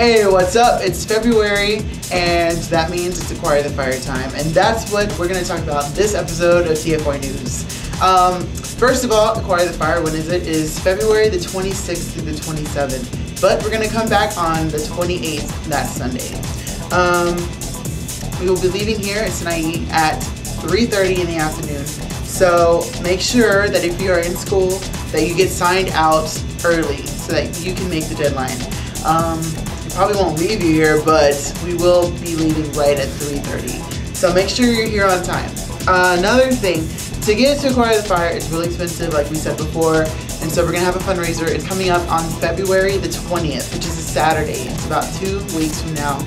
Hey, what's up? It's February, and that means it's Acquire the Fire time, and that's what we're going to talk about this episode of TFY News. First of all, Acquire the Fire, when is it? Is February the 26th through the 27th, but we're going to come back on the 28th, that Sunday. We will be leaving here at Sinai at 3:30 in the afternoon, so make sure that if you are in school that you get signed out early so that you can make the deadline. Probably won't leave you here, but we will be leaving right at 3:30. So make sure you're here on time. Another thing, to get to Acquire the Fire is really expensive, like we said before, and so we're gonna have a fundraiser. It's coming up on February the 20th, which is a Saturday. It's about 2 weeks from now.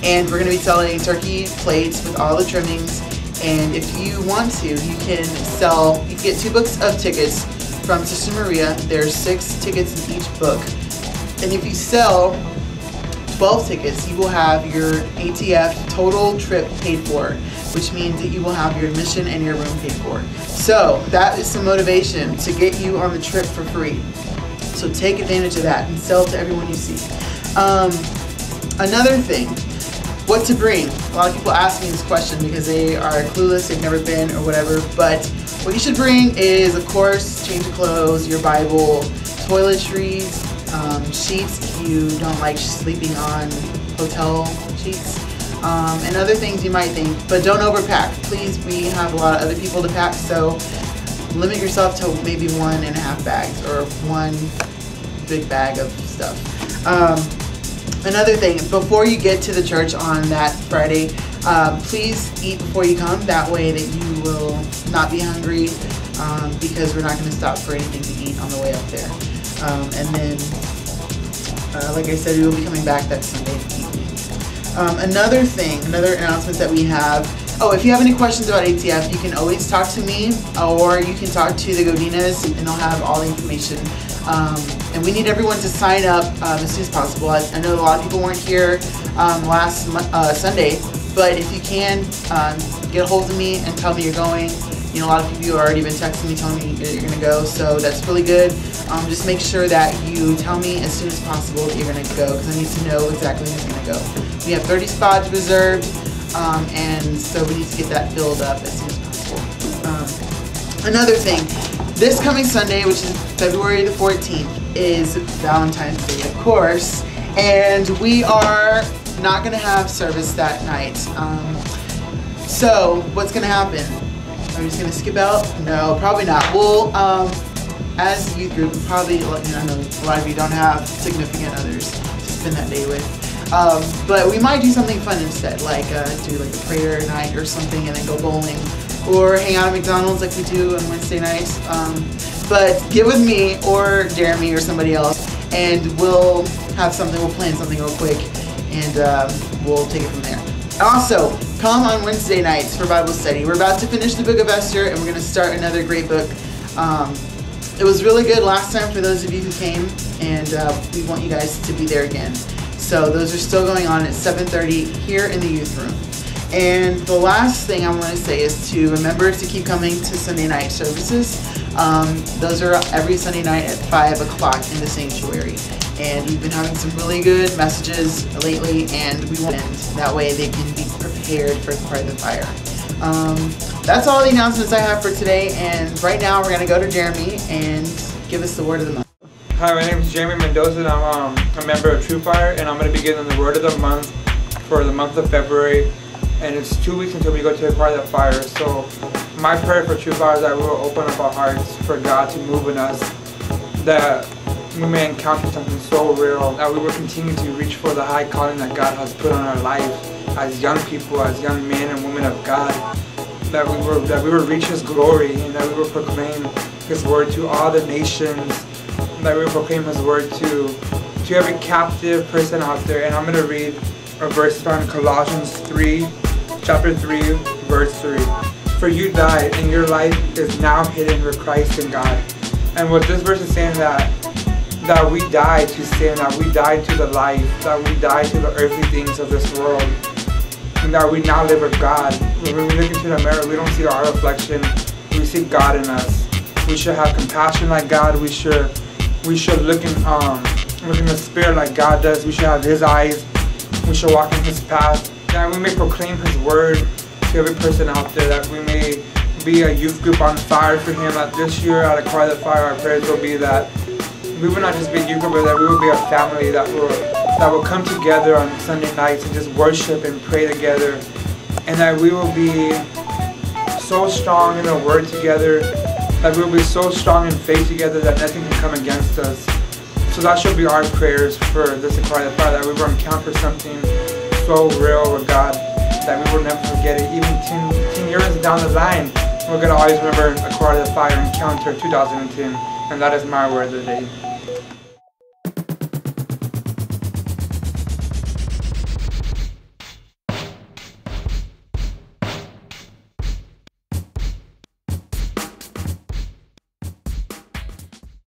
And we're gonna be selling turkey plates with all the trimmings. And if you want to, you can get 2 books of tickets from Sister Maria. There's 6 tickets in each book. And if you sell 12 tickets, you will have your ATF total trip paid for, which means that you will have your admission and your room paid for. So that is some motivation to get you on the trip for free. So take advantage of that and sell to everyone you see. Another thing, what to bring. A lot of people ask me this question because they are clueless, they've never been or whatever, but what you should bring is, of course, change of clothes, your Bible, toiletries, sheets if you don't like sleeping on hotel sheets, and other things you might think, but don't overpack. Please, we have a lot of other people to pack, so limit yourself to maybe 1.5 bags or 1 big bag of stuff. Another thing, before you get to the church on that Friday, please eat before you come. That way that you will not be hungry, because we're not going to stop for anything to eat on the way up there. And then, like I said, we will be coming back that Sunday evening. Another announcement that we have, if you have any questions about ATF, you can always talk to me, or you can talk to the Godinas, and they'll have all the information. And we need everyone to sign up as soon as possible. I know a lot of people weren't here last Sunday, but if you can, get a hold of me and tell me you're going. You know, a lot of people have already been texting me telling me that you're going to go, so that's really good. Just make sure that you tell me as soon as possible that you're going to go, because I need to know exactly who's going to go. We have 30 spots reserved, and so we need to get that filled up as soon as possible. Another thing, this coming Sunday, which is February the 14th, is Valentine's Day, of course, and we are not going to have service that night. So what's going to happen? Are we just going to skip out? No, probably not. We'll, as a youth group, probably, I know a lot of you don't have significant others to spend that day with. But we might do something fun instead, like do like a prayer night or something, and then go bowling, or hang out at McDonald's like we do on Wednesday nights. But get with me or Jeremy or somebody else, and we'll plan something real quick, and we'll take it from there. Also, come on Wednesday nights for Bible study. We're about to finish the book of Esther, and we're going to start another great book. It was really good last time for those of you who came, and we want you guys to be there again. So those are still going on at 7:30 here in the youth room. And the last thing I want to say is to remember to keep coming to Sunday night services. Those are every Sunday night at 5 o'clock in the sanctuary. And we've been having some really good messages lately, and we want that way they can be prepared for Acquire the Fire. That's all the announcements I have for today, and right now we're going to go to Jeremy and give us the word of the month. Hi, my name is Jeremy Mendoza, and I'm a member of True Fire, and I'm going to be giving the word of the month for the month of February, and it's 2 weeks until we go to Acquire the Fire. So my prayer for True Fire is that we will open up our hearts for God to move in us, that we may encounter something so real, that we will continue to reach for the high calling that God has put on our life as young people, as young men and women of God, that we will reach His glory, and that we will proclaim His word to all the nations, that we will proclaim His word to every captive person out there. And I'm going to read a verse from Colossians 3, chapter 3, verse 3. For you died, and your life is now hidden with Christ in God. And what this verse is saying, that we died to sin, that we died to the life, that we died to the earthly things of this world, and that we now live with God. When we look into the mirror, we don't see our reflection, we see God in us. We should have compassion like God. We should look look in the Spirit like God does. We should have His eyes. We should walk in His path. That we may proclaim His word to every person out there. That we may be a youth group on fire for Him. That this year at Acquire the Fire, our prayers will be that we will not just be a youth group, but that we will be a family that will come together on Sunday nights and just worship and pray together. And that we will be so strong in the Word together, that we will be so strong in faith together that nothing can come against us. So that should be our prayers for this Acquire the Fire, that we will encounter something so real with God that we will never forget it. Even 10 years down the line, we're going to always remember Acquire the Fire encounter 2010. And that is my word of the day.